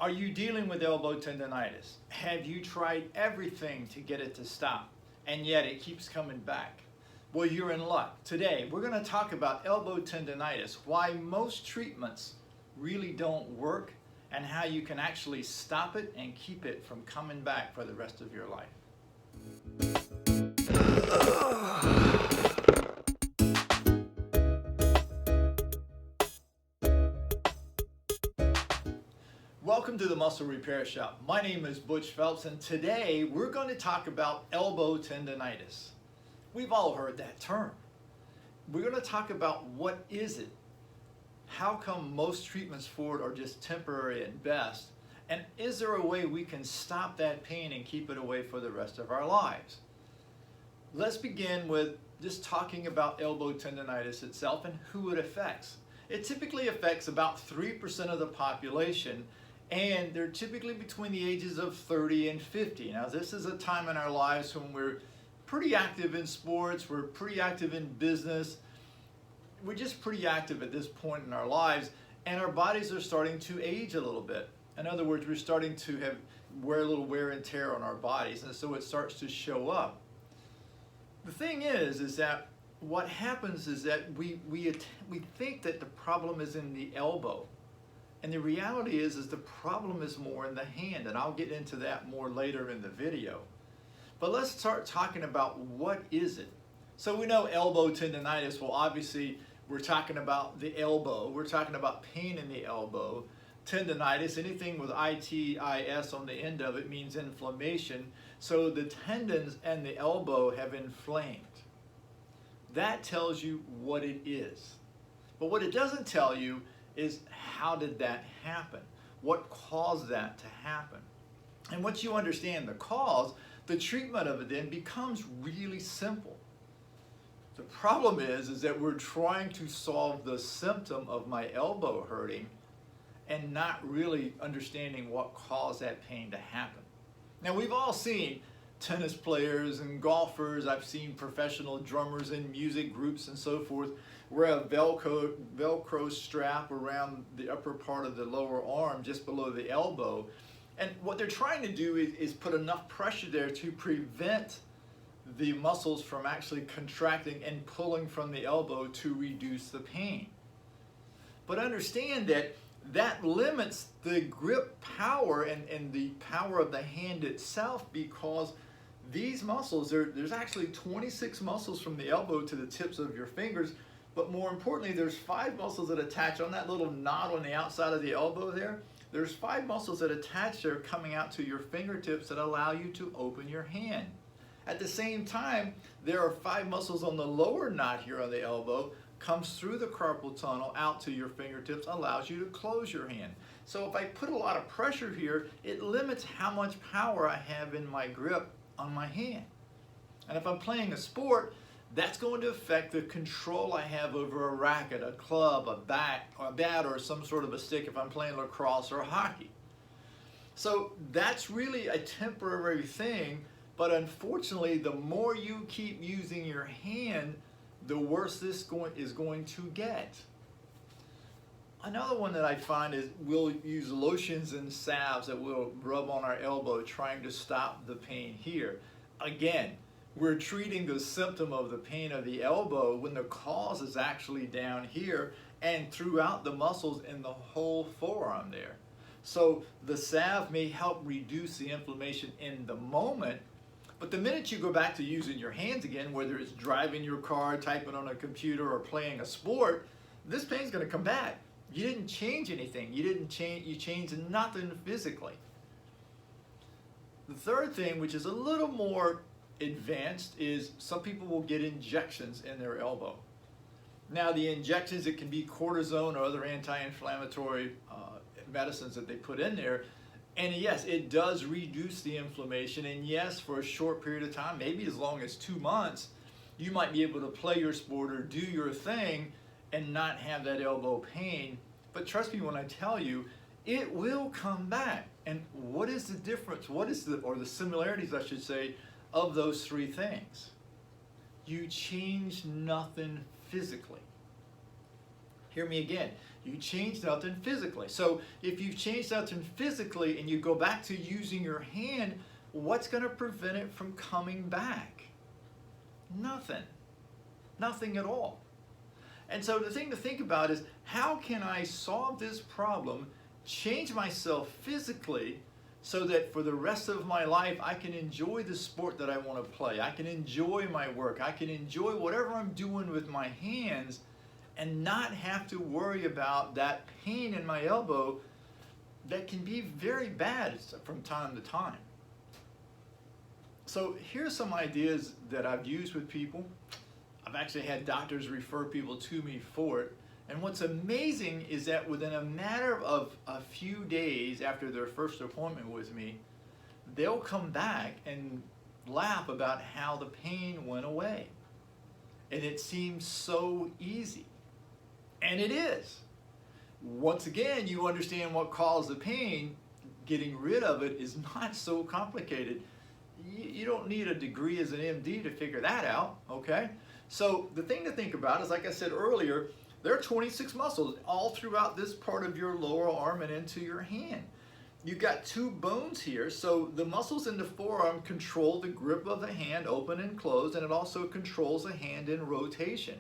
Are you dealing with elbow tendonitis? Have you tried everything to get it to stop, and yet it keeps coming back? Well, you're in luck. Today, we're going to talk about elbow tendonitis, why most treatments really don't work, and how you can actually stop it and keep it from coming back for the rest of your life. Welcome to the Muscle Repair Shop. My name is Butch Phelps, and today we're going to talk about elbow tendonitis. We've all heard that term. We're going to talk about what is it, how come most treatments for it are just temporary at best, and is there a way we can stop that pain and keep it away for the rest of our lives? Let's begin with just talking about elbow tendonitis itself and who it affects. It typically affects about 3% of the population, and they're typically between the ages of 30 and 50. Now, this is a time in our lives when we're pretty active in sports, we're pretty active in business, we're just pretty active at this point in our lives, and our bodies are starting to age a little bit. In other words, we're starting to wear a little wear and tear on our bodies, and so it starts to show up. The thing is that what happens is that we think that the problem is in the elbow. And the reality is the problem is more in the hand, and I'll get into that more later in the video. But let's start talking about what is it. So we know elbow tendonitis, well obviously we're talking about the elbow, we're talking about pain in the elbow. Tendonitis, anything with itis on the end of it means inflammation, so the tendons and the elbow have inflamed. That tells you what it is. But what it doesn't tell you is how did that happen? What caused that to happen? And once you understand the cause, the treatment of it then becomes really simple. The problem is that we're trying to solve the symptom of my elbow hurting and not really understanding what caused that pain to happen. Now, we've all seen tennis players and golfers, I've seen professional drummers in music groups and so forth, wear a Velcro strap around the upper part of the lower arm just below the elbow. And what they're trying to do is put enough pressure there to prevent the muscles from actually contracting and pulling from the elbow to reduce the pain. But understand that that limits the grip power and the power of the hand itself, because these muscles, there's actually 26 muscles from the elbow to the tips of your fingers, but more importantly, there's 5 muscles that attach on that little knot on the outside of the elbow there. There's 5 muscles that attach there coming out to your fingertips that allow you to open your hand. At the same time, there are 5 muscles on the lower knot here on the elbow, comes through the carpal tunnel out to your fingertips, allows you to close your hand. So if I put a lot of pressure here, it limits how much power I have in my grip on my hand. And if I'm playing a sport, that's going to affect the control I have over a racket, a club, a bat, or some sort of a stick if I'm playing lacrosse or hockey. So that's really a temporary thing, but unfortunately, the more you keep using your hand, the worse this is going to get. Another one that I find is we'll use lotions and salves that we'll rub on our elbow trying to stop the pain here. Again, we're treating the symptom of the pain of the elbow when the cause is actually down here and throughout the muscles in the whole forearm there. So the salve may help reduce the inflammation in the moment, but the minute you go back to using your hands again, whether it's driving your car, typing on a computer, or playing a sport, this pain's going to come back. You didn't change anything. You changed nothing physically. The third thing, which is a little more advanced, is some people will get injections in their elbow. Now, the injections, it can be cortisone or other anti-inflammatory medicines that they put in there. And yes, it does reduce the inflammation. And yes, for a short period of time, maybe as long as 2 months, you might be able to play your sport or do your thing and not have that elbow pain. But trust me when I tell you, it will come back. And what is the difference? What is the similarities, I should say, of those 3 things? You change nothing physically. Hear me again. You change nothing physically. So if you've changed nothing physically and you go back to using your hand, what's going to prevent it from coming back? Nothing. Nothing at all. And so the thing to think about is, how can I solve this problem, change myself physically, so that for the rest of my life I can enjoy the sport that I want to play, I can enjoy my work, I can enjoy whatever I'm doing with my hands, and not have to worry about that pain in my elbow that can be very bad from time to time. So here's some ideas that I've used with people. I've actually had doctors refer people to me for it. And what's amazing is that within a matter of a few days after their first appointment with me, they'll come back and laugh about how the pain went away. And it seems so easy. And it is. Once again, you understand what caused the pain. Getting rid of it is not so complicated. You don't need a degree as an MD to figure that out, okay? So the thing to think about is, like I said earlier, there are 26 muscles all throughout this part of your lower arm and into your hand. You've got two bones here, so the muscles in the forearm control the grip of the hand open and closed, and it also controls the hand in rotation.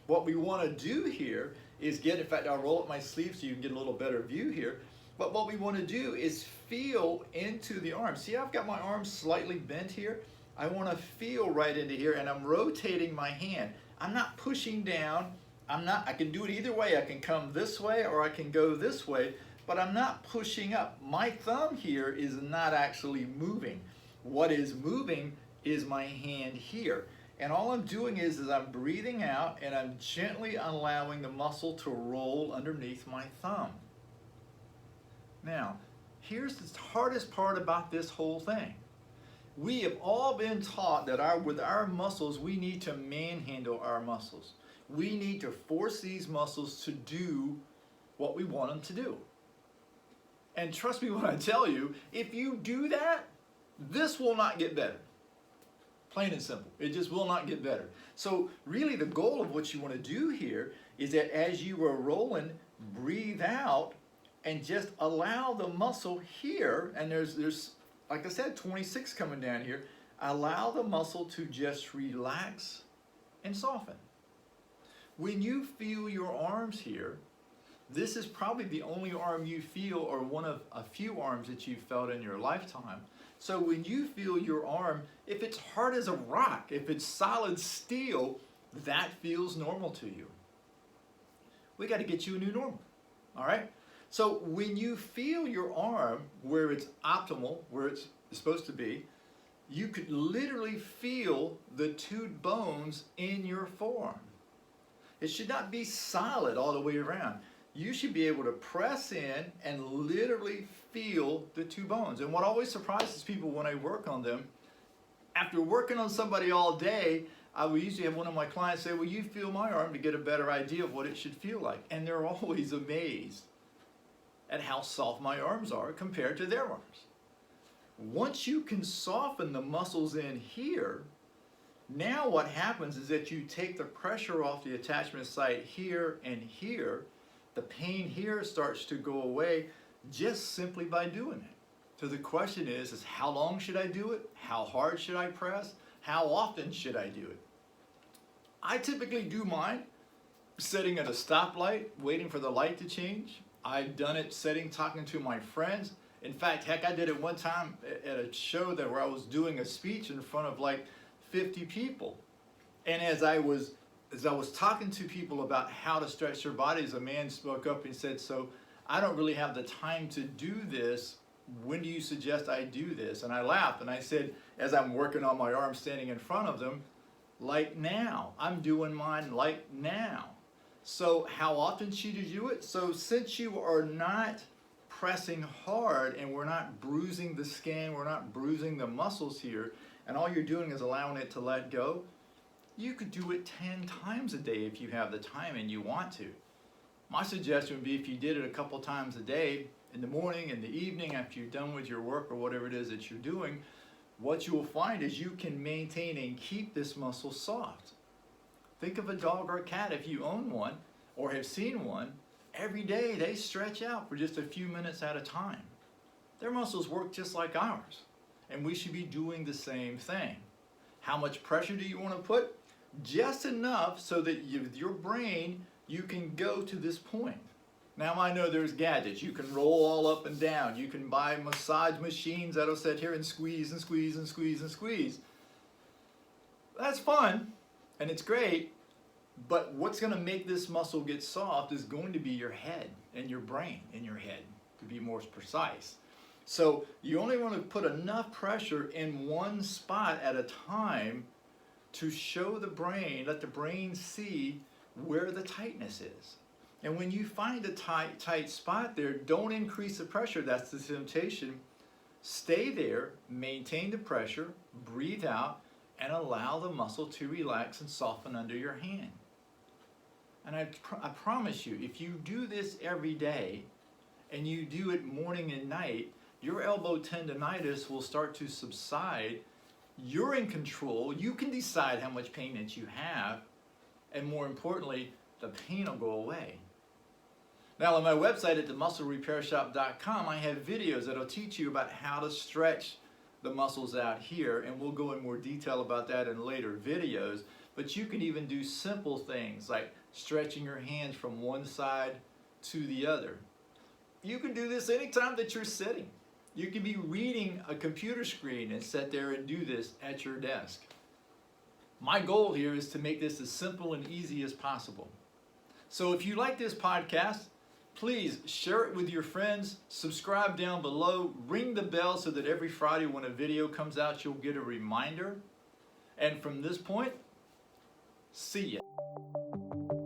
What we want to do here is in fact, I'll roll up my sleeve so you can get a little better view here, but what we want to do is feel into the arm. See, I've got my arm slightly bent here. I want to feel right into here, and I'm rotating my hand. I'm not pushing down. I can do it either way. I can come this way or I can go this way, but I'm not pushing up. My thumb here is not actually moving. What is moving is my hand here. And all I'm doing is I'm breathing out and I'm gently allowing the muscle to roll underneath my thumb. Now, here's the hardest part about this whole thing. We have all been taught that with our muscles, we need to manhandle our muscles. We need to force these muscles to do what we want them to do. And trust me when I tell you, if you do that, this will not get better. Plain and simple. It just will not get better. So really the goal of what you want to do here is that as you are rolling, breathe out and just allow the muscle here, and there's like I said, 26 coming down here, allow the muscle to just relax and soften. When you feel your arms here, this is probably the only arm you feel, or one of a few arms that you've felt in your lifetime. So when you feel your arm, if it's hard as a rock, if it's solid steel, that feels normal to you. We got to get you a new normal, all right? So when you feel your arm where it's optimal, where it's supposed to be, you could literally feel the two bones in your forearm. It should not be solid all the way around. You should be able to press in and literally feel the two bones. And what always surprises people when I work on them, after working on somebody all day, I will usually have one of my clients say, "Well, you feel my arm to get a better idea of what it should feel like." And they're always amazed at how soft my arms are compared to their arms. Once you can soften the muscles in here, now what happens is that you take the pressure off the attachment site here and here. The pain here starts to go away just simply by doing it. So the question is how long should I do it? How hard should I press? How often should I do it? I typically do mine sitting at a stoplight, waiting for the light to change. I've done it talking to my friends. In fact, heck, I did it one time at a show where I was doing a speech in front of like 50 people. And as I was talking to people about how to stretch their bodies, a man spoke up and said, "So I don't really have the time to do this. When do you suggest I do this?" And I laughed and I said, as I'm working on my arm standing in front of them, like now. I'm doing mine like now. So how often should you do it? So since you are not pressing hard and we're not bruising the skin, we're not bruising the muscles here, and all you're doing is allowing it to let go, you could do it 10 times a day if you have the time and you want to. My suggestion would be if you did it a couple times a day, in the morning, in the evening, after you're done with your work or whatever it is that you're doing, what you will find is you can maintain and keep this muscle soft. Think of a dog or a cat if you own one. or have seen one, every day they stretch out for just a few minutes at a time. Their muscles work just like ours, and we should be doing the same thing. How much pressure do you want to put? Just enough so that your brain, you can go to this point. Now I know there's gadgets. You can roll all up and down. You can buy massage machines that'll sit here and squeeze and squeeze and squeeze and squeeze. That's fun and it's great, but what's going to make this muscle get soft is going to be your head and your brain in your head, to be more precise. So you only want to put enough pressure in one spot at a time to show the brain, let the brain see where the tightness is. And when you find a tight spot there, don't increase the pressure. That's the temptation. Stay there, maintain the pressure, breathe out, and allow the muscle to relax and soften under your hand. And I promise you, if you do this every day, and you do it morning and night, your elbow tendonitis will start to subside. You're in control. You can decide how much pain that you have, and more importantly, the pain will go away. Now on my website at themusclerepairshop.com, I have videos that'll teach you about how to stretch the muscles out here, and we'll go in more detail about that in later videos. But you can even do simple things like stretching your hands from one side to the other. You can do this anytime that you're sitting. You can be reading a computer screen and sit there and do this at your desk. My goal here is to make this as simple and easy as possible. So if you like this podcast, please share it with your friends, subscribe down below, ring the bell so that every Friday when a video comes out, you'll get a reminder. And from this point, see ya.